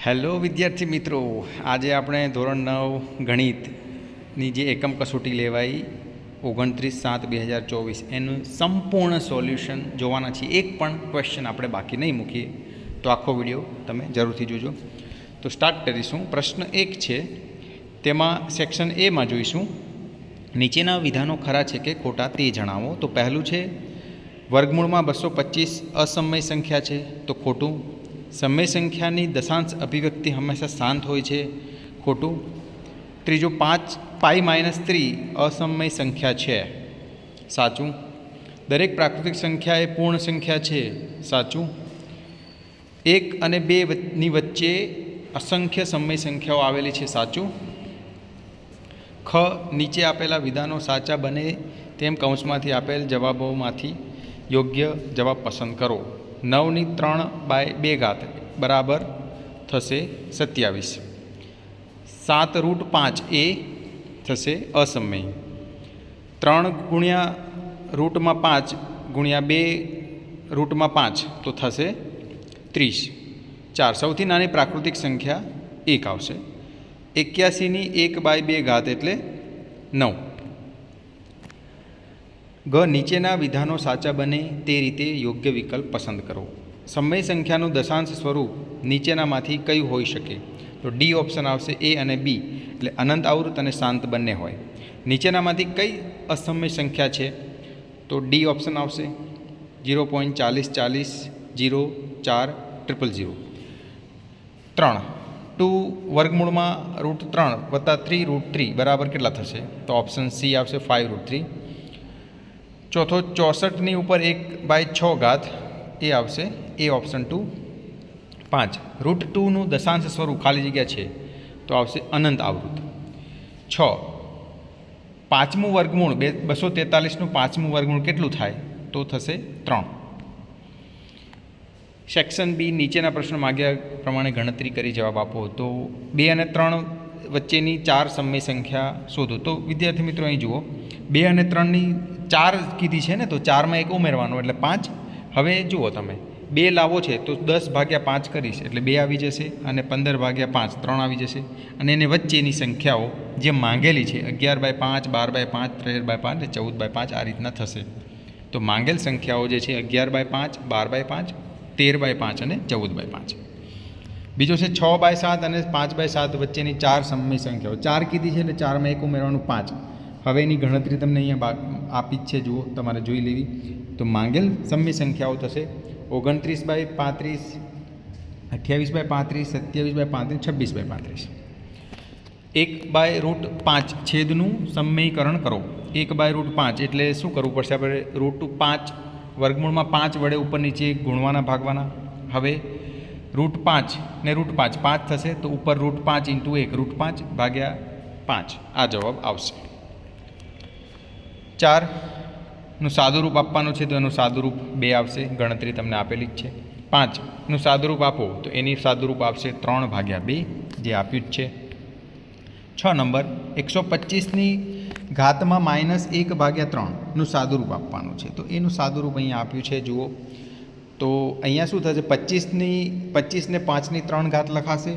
Hello વિદ્યાર્થી મિત્રો, આજે આપણે ધોરણ 9 ગણિતની જે એકમ કસોટી લેવાઈ 29/7/2024 એનું સંપૂર્ણ સોલ્યુશન જોવાના છીએ. એક પણ ક્વેશ્ચન આપણે બાકી નહીં મૂકીએ, તો આખો વિડીયો તમે જરૂરથી જોજો. તો સ્ટાર્ટ કરીશું. પ્રશ્ન 1 છે, તેમાં સેક્શન એમાં જોઈશું, નીચેના વિધાનો ખરા છે કે ખોટા તે જણાવો. તો પહેલું છે, વર્ગમૂળમાં 225 અસમય સંખ્યા છે, તો ખોટું. સમય સંખ્યાની દશાંશ અભિવ્યક્તિ હંમેશા શાંત હોય છે, ખોટું. ત્રીજું, 5π-3 અસમય સંખ્યા છે, સાચું. દરેક પ્રાકૃતિક સંખ્યા એ પૂર્ણ સંખ્યા છે, સાચું. 1 અને 2 ની વચ્ચે અસંખ્ય સમય સંખ્યાઓ આવેલી છે, સાચું. ખ, નીચે આપેલા વિધાનો સાચા બને તેમ કૌંસમાંથી આપેલ જવાબોમાંથી યોગ્ય જવાબ પસંદ કરો. 9 ની 3/2 બરાબર થશે 27. 7√5 એ થશે અસમય. 3 ગુણ્યા રૂટમાં 5 ગુણ્યા 2 રૂટમાં 5 તો થશે 30. 4, સૌથી નાની પ્રાકૃતિક સંખ્યા 1 આવશે. 81 ની 1/2 એટલે 9. ગ, નીચેના વિધાનો સાચા બને તે રીતે યોગ્ય વિકલ્પ પસંદ કરો. સમય સંખ્યાનું દશાંશ સ્વરૂપ નીચેનામાંથી કયું હોઈ શકે? તો ડી ઓપ્શન આવશે. એ અને બી એટલે અનંત આવૃત અને શાંત બંને હોય. નીચેનામાંથી કઈ અસમય સંખ્યા છે? તો ડી ઓપ્શન આવશે. 0.4040 0 4 000. 3, 2 વર્ગમૂળમાં √3 + 3√3 બરાબર કેટલા થશે? તો ઓપ્શન સી આવશે, 5√3. ચોથો, 64 ની ઉપર 1/6 એ આવશે, એ ઓપ્શન 2. 5, √2 નું દશાંશ સ્વરૂપ ખાલી જગ્યા છે, તો આવશે અનંત આવૃત. 6, 5મું વર્ગમૂળ 243 નું 5મું વર્ગમૂળ કેટલું થાય? તો થશે 3. સેક્શન બી, નીચેના પ્રશ્નો માગ્યા પ્રમાણે ગણતરી કરી જવાબ આપો. તો 2 અને 3 વચ્ચેની 4 સમય સંખ્યા શોધો. તો વિદ્યાર્થી મિત્રો અહીં જુઓ, 2 અને 3ની 4 કીધી છે ને, તો 4માં 1 ઉમેરવાનો એટલે 5. હવે જુઓ તમે, 2 લાવો છે તો 10/5 કરીશ એટલે 2 આવી જશે, અને 15/5 3 આવી જશે, અને એને વચ્ચેની સંખ્યાઓ જે માંગેલી છે 11/5 12/5 13/5 14/5 આ રીતના થશે. તો માંગેલ સંખ્યાઓ જે છે 11/5 12/5 13/5 અને 14/5. બીજો છે 6/7 અને 5/7 વચ્ચેની 4 સમય સંખ્યાઓ. 4 કીધી છે એટલે 4માં 1 ઉમેરવાનું 5. હવે એની ગણતરી તમને અહીંયા આપી જ છે, જુઓ, તમારે જોઈ લેવી. તો માંગેલ સમય સંખ્યાઓ થશે 29/35 28/35 27/35 26/35. 1/5 છેદનું સમયકરણ કરો. 1/5 એટલે શું કરવું પડશે આપણે? √5 વર્ગમૂળમાં 5 વડે ઉપર નીચે ગુણવાના ભાગવાના. હવે √5 ને √5 5 થશે, તો ઉપર √5 × 1 √5/5 આ જવાબ આવશે. 4નું સાદુરૂપ આપવાનું છે, તો એનું સાદુરૂપ 2 આવશે, ગણતરી તમને આપેલી જ છે. 5નું સાદુરૂપ આપો તો એની સાદુરૂપ આવશે 3/2 જે આપ્યું જ છે. 6 નંબર, 125ની ઘાતમાં -1/3નું સાદુરૂપ આપવાનું છે, તો એનું સાદુરૂપ અહીંયા આપ્યું છે, જુઓ. તો અહીંયા શું થશે? 25 ને 5ની 3 ઘાત લખાશે.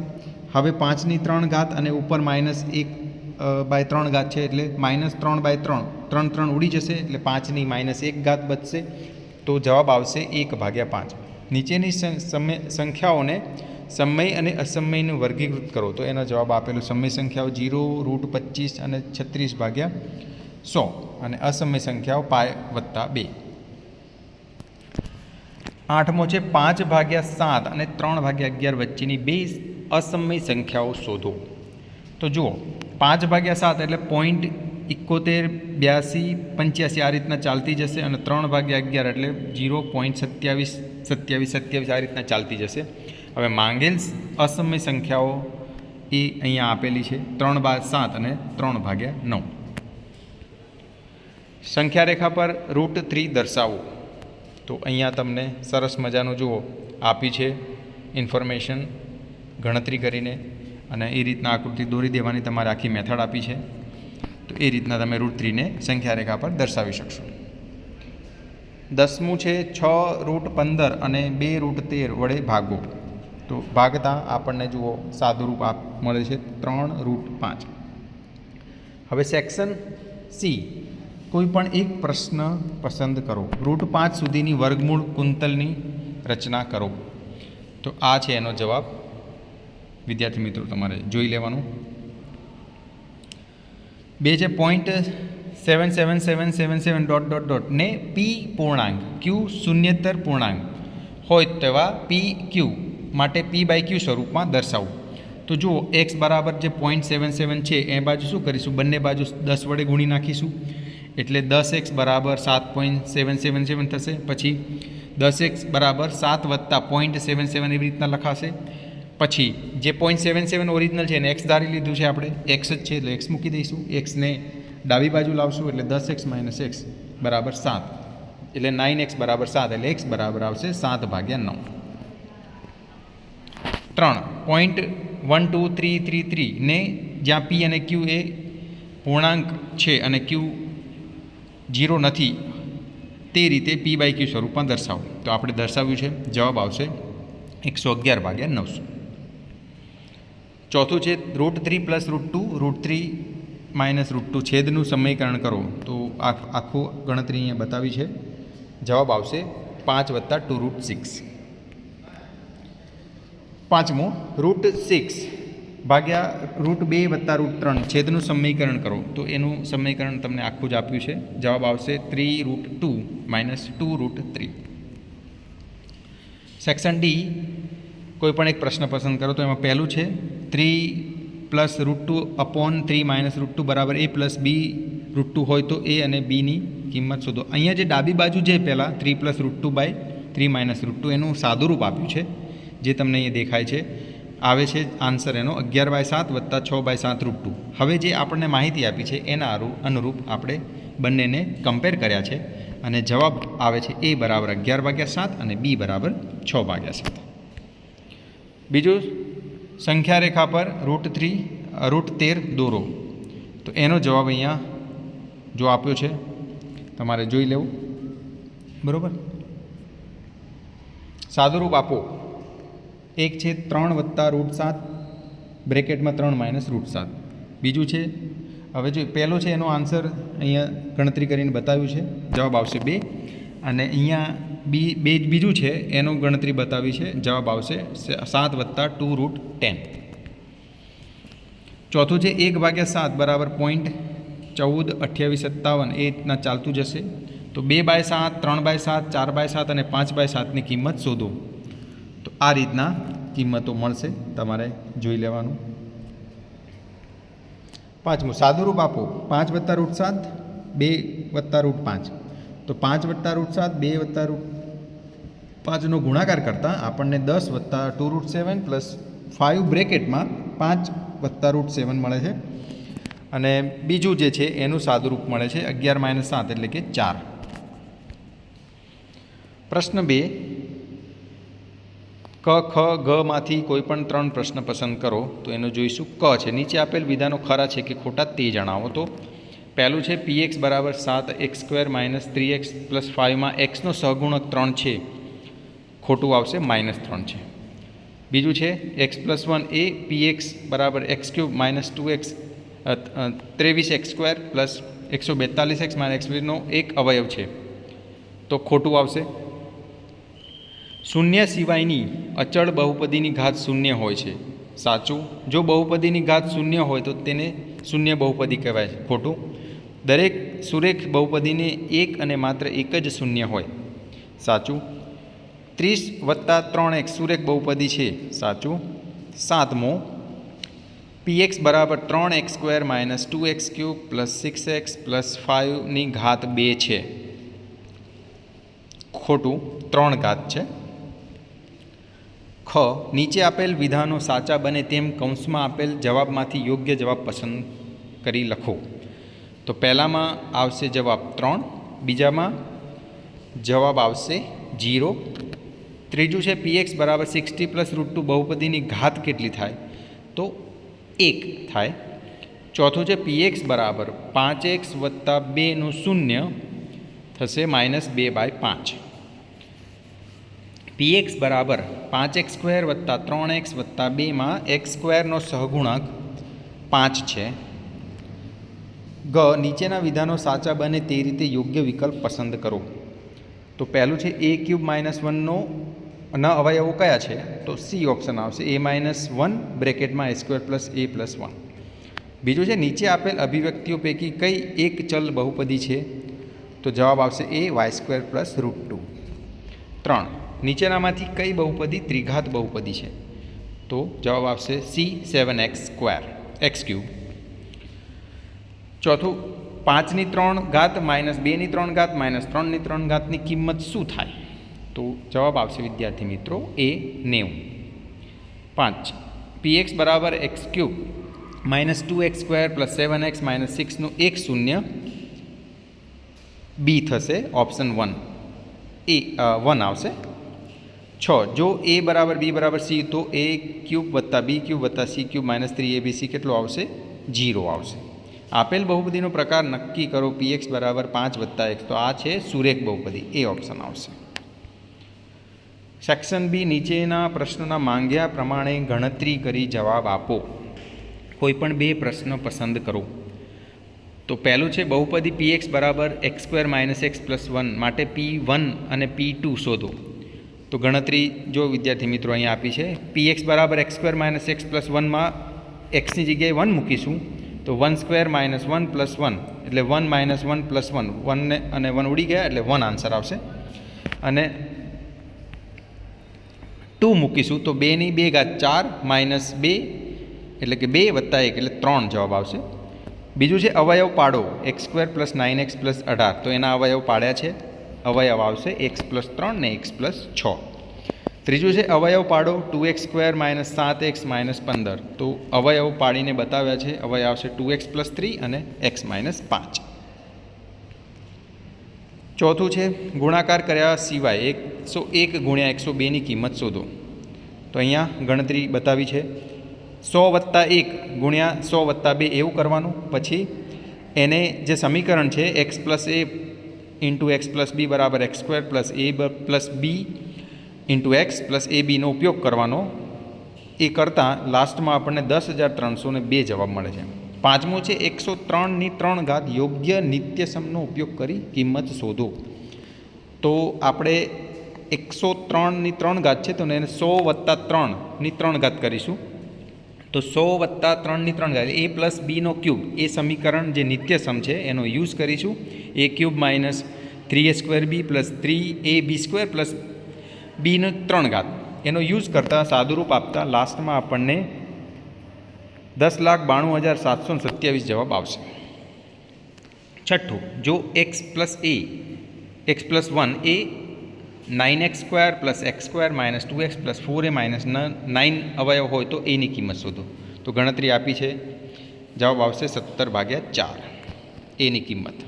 હવે 5ની 3 ઘાત અને ઉપર -1/3 છે, એટલે -3/3 3 ઉડી જશે, એટલે 5ની -1 ઘાત બચશે. તો જવાબ આવશે 1/5. નીચેની સંખ્યાઓને સમય અને અસમયનું વર્ગીકૃત કરો. તો એનો જવાબ આપેલો સમય સંખ્યાઓ 0 √25 અને 36/100, અને અસમય સંખ્યાઓ π+2. 8મો છે, 5/7 અને 3/11 વચ્ચેની 2 અસમય સંખ્યાઓ શોધો. તો જુઓ, 5/7 એટલે 0.71 82 85 આ રીતના ચાલતી જશે, અને 3/11 એટલે 0.27 આ રીતના ચાલતી જશે. હવે માંગેલ અસમય સંખ્યાઓ એ અહીંયા આપેલી છે, 3/7 અને 3/9. સંખ્યા રેખા પર √3 દર્શાવો. તો અહીંયા તમને સરસ મજાનું જુઓ આપી છે ઇન્ફોર્મેશન ગણતરી કરીને, અને એ રીતના આકૃતિ દોરી દેવાની તમારે આખી મેથડ આપી છે. તો એ રીતના તમે √3ને સંખ્યા રેખા પર દર્શાવી શકશો. 10મું છે, 6 √15 અને 2 √13 વડે ભાગો. તો ભાગતા આપણને જુઓ સાદુરૂપ મળે છે 3√5. હવે સેક્શન સી, કોઈ પણ એક પ્રશ્ન પસંદ કરો. √5 સુધીની વર્ગમૂળ કુંતલની રચના કરો. તો આ છે એનો જવાબ. વિદ્યાર્થી મિત્રો તમારે જોઈ લેવાનું. 2 છે .77777 ને પી પૂર્ણાંક ક્યુ શૂન્યેતર પૂર્ણાંક હોય તેવા પી ક્યુ માટે P/Q સ્વરૂપમાં દર્શાવવું. તો જુઓ x બરાબર જે 0.77 છે એ બાજુ શું કરીશું, બંને બાજુ 10 વડે ગુણી નાખીશું. એટલે 10x બરાબર 7.777 થશે. પછી 10x બરાબર 7 વત્તા 0.77 એવી રીતના લખાશે. પછી જે 0.77 ઓરિજિનલ છે એને x ધારી લીધું છે આપણે, x જ છે એટલે x મૂકી દઈશું. xને ડાબી બાજુ લાવશું એટલે 10x - x બરાબર 7, એટલે 9x બરાબર 7, એટલે x બરાબર આવશે 7/9. 3.12333 ને જ્યાં p અને q એ પૂર્ણાંક છે અને q 0 નથી તે રીતે P/Q સ્વરૂપમાં દર્શાવો. તો આપણે દર્શાવ્યું છે, જવાબ આવશે 111/900. ચોથું છે √3 + √2 √3 - √2 છેદનું સમીકરણ કરો. તો આખું ગણતરી અહીંયા બતાવી છે. જવાબ આવશે 5 + 2√6. પાંચમું √6 ભાગ્યા √2 + √3 છેદનું સમીકરણ કરો. તો એનું સમીકરણ તમને આખું જ આપ્યું છે. જવાબ આવશે 3√2 - 2√3. સેક્શન ડી, કોઈ પણ એક પ્રશ્ન પસંદ કરો. તો એમાં પહેલું છે 3 + √2/3 - √2 બરાબર a + b √2 હોય તો a અને bની કિંમત શોધો. અહીંયા જે ડાબી બાજુ છે પહેલાં 3 + √2/3 - √2 એનું સાદુરૂપ આપ્યું છે, જે તમને અહીંયા દેખાય છે. આવે છે આન્સર એનો 11/7 + 6/7 √2. હવે જે આપણને માહિતી આપી છે એના અનુરૂપ આપણે બંનેને કમ્પેર કર્યા છે અને જવાબ આવે છે a બરાબર 11/7 અને b બરાબર 6/7. બીજું, સંખ્યા રેખા પર √13 દોરો. તો એનો જવાબ અહીંયા જો આપ્યો છે તમારે જોઈ લેવું. બરાબર, સાદુરૂપ આપો. એક છે 3 + √7 બ્રેકેટમાં 3 - √7. બીજું છે, હવે જો પહેલો છે એનો આન્સર અહીંયા ગણતરી કરીને બતાવ્યું છે, જવાબ આવશે 2. અને અહીંયા બીજું છે એનું ગણતરી બતાવી છે, જવાબ આવશે 7 + 2√10. ચોથું છે 1/7 બરાબર 0.14 28 57 એ રીતના ચાલતું જશે. તો 2/7 3/7 4/7 અને 5/7ની કિંમત શોધો. તો આ રીતના કિંમતો મળશે, તમારે જોઈ લેવાનું. પાંચમું, સાદુરૂપ આપો. 5 + √7 2 + √5. તો 5 + √7 2 + √5નો ગુણાકાર કરતાં આપણને 10 + 2√7 + 5 બ્રેકેટમાં 5 + √7 મળે છે. અને બીજું જે છે એનું સાદુરૂપ મળે છે 11 - 7 એટલે કે 4. પ્રશ્ન 2, ક, ખ, ગ માંથી કોઈ પણ 3 પ્રશ્ન પસંદ કરો. તો એનું જોઈશું. ક છે, નીચે આપેલ વિધાનો ખરા છે કે ખોટા તે જણાવો. તો પહેલું છે px બરાબર 7x² - 3x + 5માં xનો સહગુણક 3 છે, ખોટું આવશે -3 છે. બીજું છે x + 1 એ px બરાબર x³ - 2x 23x² + 142x - x2નો એક અવયવ છે, તો ખોટું આવશે. શૂન્ય સિવાયની અચળ બહુપદીની ઘાત શૂન્ય હોય છે, સાચું. જો બહુપદીની ઘાત શૂન્ય હોય તો તેને શૂન્ય બહુપદી કહેવાય છે, ખોટું. દરેક સુરેખ બહુપદીને એક અને માત્ર એક જ શૂન્ય હોય, સાચું. 30 + 3x સુરેખ બહુપદી છે, સાચું. સાતમો, px બરાબર 3x² - 2x³ + 6x + 5ની ઘાત 2 છે, ખોટું. 3 ઘાત છે. ખ, નીચે આપેલ વિધાનો સાચા બને તેમ કૌંસમાં આપેલ જવાબમાંથી યોગ્ય જવાબ પસંદ કરી લખો. તો પહેલામાં આવશે જવાબ 3, બીજામાં જવાબ આવશે 0. ત્રીજું છે px બરાબર 60 + √2 બહુપદીની ઘાત કેટલી થાય? તો 1 થાય. ચોથું છે px બરાબર 5x + 2નું શૂન્ય થશે -2/5. px બરાબર 5x² વત્તા 3x વત્તા 2માં x² સહગુણક 5 છે. ગ નીચેના વિધાનો સાચા બને તે રીતે યોગ્ય વિકલ્પ પસંદ કરો. તો પહેલું છે a³ - 1નો અવયવો કયા છે? તો સી ઓપ્શન આવશે, a-1 બ્રેકેટમાં a² + a + 1. બીજું છે નીચે આપેલ અભિવ્યક્તિઓ પૈકી કઈ એક ચલ બહુપદી છે? તો જવાબ આવશે a y² + √2. 3. નીચેનામાંથી કઈ બહુપદી ત્રિઘાત બહુપદી છે? તો જવાબ આવશે c 7x² x³. ચોથું 5ની 3 ઘાત - 2ની 3 ઘાત - 3ની 3 ઘાતની કિંમત શું થાય? તો જવાબ આવશે વિદ્યાર્થી મિત્રો a 90. 5. px બરાબર x³ - 2x² + 7x - 6નું એક શૂન્ય b થશે, ઓપ્શન 1 1 આવશે. 6. જો a બરાબર b બરાબર c તો a³ + b³ + c³ - 3abc કેટલો આવશે? 0 આવશે. આપેલ બહુપદીનો પ્રકાર નક્કી કરો. px બરાબર 5 + x, તો આ છે સુરેખ બહુપદી, એ ઓપ્શન આવશે. સેક્શન બી નીચેના પ્રશ્નોના માંગ્યા પ્રમાણે ગણતરી કરી જવાબ આપો. કોઈ પણ બે પ્રશ્ન પસંદ કરો. તો પહેલું છે બહુપદી px બરાબર x² - x + 1 માટે p1 અને p2 શોધો. તો ગણતરી જો વિદ્યાર્થી મિત્રો અહીંયા આપી છે. px બરાબર x² - x + 1માં xની જગ્યાએ 1 મૂકીશું, તો 1² - 1 + 1 એટલે 1 - 1 + 1, 1 અને 1 ઉડી ગયા એટલે 1 આન્સર આવશે. અને 2 મૂકીશું તો 2ની 2 ઘાત 4 - 2 એટલે કે 2 + 1 એટલે 3 જવાબ આવશે. બીજું છે અવયવ પાડો x² + 9x + 18, તો એના અવયવ પાડ્યા છે. અવયવ આવશે x + 3 ને x + 6. ત્રીજું છે અવયવ પાડો 2x² - 7x - 15, તો અવયવ પાડીને બતાવ્યા છે. અવયવ આવશે 2x + 3 અને x - 5. ચોથું છે ગુણાકાર કર્યા સિવાય 101 × 102ની કિંમત શોધો. તો અહીંયા ગણતરી બતાવી છે. 100 + 1 × 100 + 2 એવું કરવાનું. પછી એને જે સમીકરણ છે x + a × x + b બરાબર x² + a + b × x + ab નો ઉપયોગ કરવાનો. એ કરતાં લાસ્ટમાં આપણને 10,302 જવાબ મળે છે. પાંચમું છે 103ની 3 ઘાત યોગ્ય નિત્યસમનો ઉપયોગ કરી કિંમત શોધો. તો આપણે 103ની 3 ઘાત છે, તો એને 100 + 3ની 3 ઘાત કરીશું. તો 100 + 3ની 3 ઘાત a + b³ એ સમીકરણ જે નિત્યસમ છે એનો યુઝ કરીશું. a³ - 3a²b + 3ab² + b³ એનો યુઝ કરતાં સાદુરૂપ આપતા લાસ્ટમાં આપણને 10,92,727 જવાબ આવશે. છઠ્ઠું, જો x + 1 એ 9x² + x² - 2x + 4a - 9 અવયવ હોય તો એની કિંમત શોધો. તો ગણતરી આપી છે. જવાબ આવશે 17/4 એની કિંમત.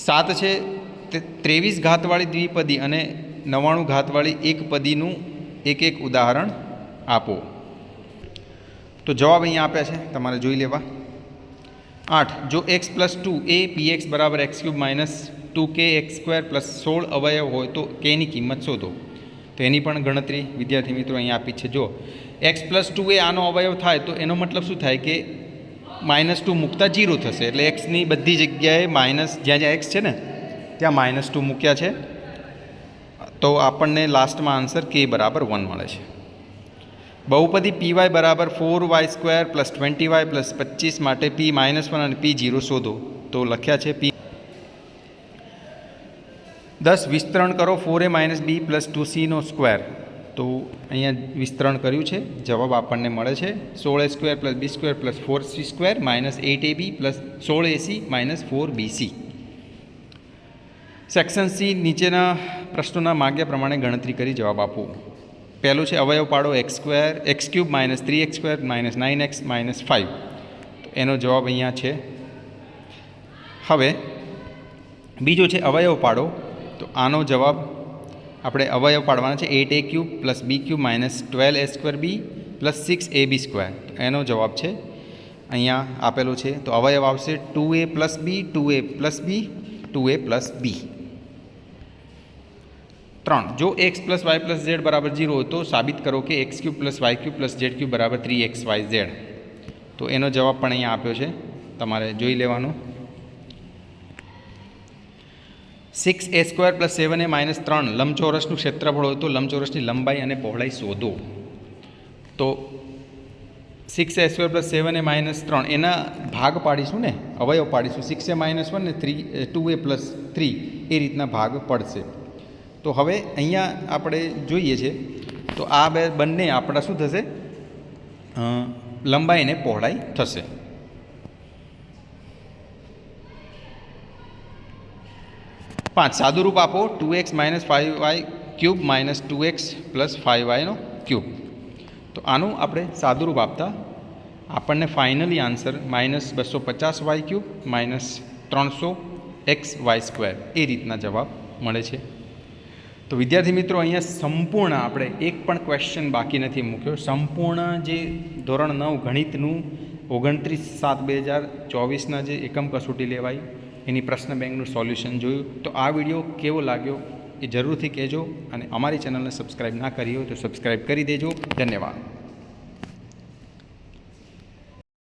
7 છે 23 ઘાતવાળી દ્વિપદી અને 99 ઘાતવાળી એકપદીનું એક ઉદાહરણ આપો. તો જવાબ અહીંયા આપ્યા છે, તમારે જોઈ લેવા. 8. જો x + 2 એ px બરાબર x³ - 2kx² + 16 અવયવ હોય તો kની કિંમત શોધો. તો એની પણ ગણતરી વિદ્યાર્થી મિત્રો અહીંયા આપી છે. જો x + 2 એ આનો અવયવ થાય તો એનો મતલબ શું થાય કે -2 મૂકતા 0 થશે. એટલે એક્સની બધી જગ્યાએ જ્યાં જ્યાં એક્સ છે ને ત્યાં -2 મૂક્યા છે. તો આપણને લાસ્ટમાં આન્સર k બરાબર 1 મળે છે. બહુપદી py બરાબર 4y² + 20y + 25 માટે p - 1 અને p0 શોધો. તો લખ્યા છે p 10 વિસ્તરણ કરો 4a - b + 2c². તો અહીંયા વિસ્તરણ કર્યું છે. જવાબ આપણને મળે છે 16a² + b² + 4c² - 8ab + 16ac - 4bc. Section C નીચેના પ્રશ્નોના માગ્યા પ્રમાણે ગણતરી કરી જવાબ આપો. પહેલું છે અવયવ પાડો x³ - 3x² - 9x - 5. તો એનો જવાબ અહીંયા છે. હવે બીજો છે અવયવ પાડો. તો આનો જવાબ આપણે અવયવ પાડવાના છે 8a³ + b³ - 12a²b + 6ab². તો એનો જવાબ છે અહીંયા આપેલો છે. તો અવયવ આવશે 2a + b 2a + b 2a + b. 3 જો x plus y plus z બરાબર 0 હોય તો સાબિત કરો કે x cube plus y cube plus z cube બરાબર 3xyz. તો એનો જવાબ પણ અહીંયા આપ્યો છે, તમારે જોઈ લેવાનો. 6a² પ્લસ 7a માઇનસ 3 લંબચોરસનું ક્ષેત્રફળ હોય તો લંબચોરસની લંબાઈ અને પહોળાઈ શોધો. તો 6a² પ્લસ 7a માઇનસ 3 એના ભાગ પાડીશું ને, અવયવ પાડીશું. 6a માઇનસ 1 ને 2a પ્લસ 3 એ રીતના ભાગ પડશે. તો હવે અહીંયા આપણે જોઈએ છે તો આ બંને આપણા શું થશે, લંબાઈ અને પહોળાઈ થશે. પાંચ સાદુરૂપ આપો 2x minus 5y cube minus 2x plus 5y નો ક્યુબ. તો આનું આપણે સાદુરૂપ આપતા આપણને finally answer -250y cube minus 300xy² એ રીતના જવાબ મળે છે. તો વિદ્યાર્થી મિત્રો, અહીંયા સંપૂર્ણ આપણે એક પણ ક્વેશ્ચન બાકી નથી મૂક્યો. સંપૂર્ણ જે ધોરણ 9 ગણિતનું 29/7/2024ના જે એકમ કસોટી લેવાય એની પ્રશ્ન બેંકનું સોલ્યુશન જોયું. તો આ વિડીયો કેવો લાગ્યો એ જરૂરથી કહેજો, અને અમારી ચેનલને સબસ્ક્રાઈબ ના કરી હોય તો સબસ્ક્રાઈબ કરી દેજો. ધન્યવાદ.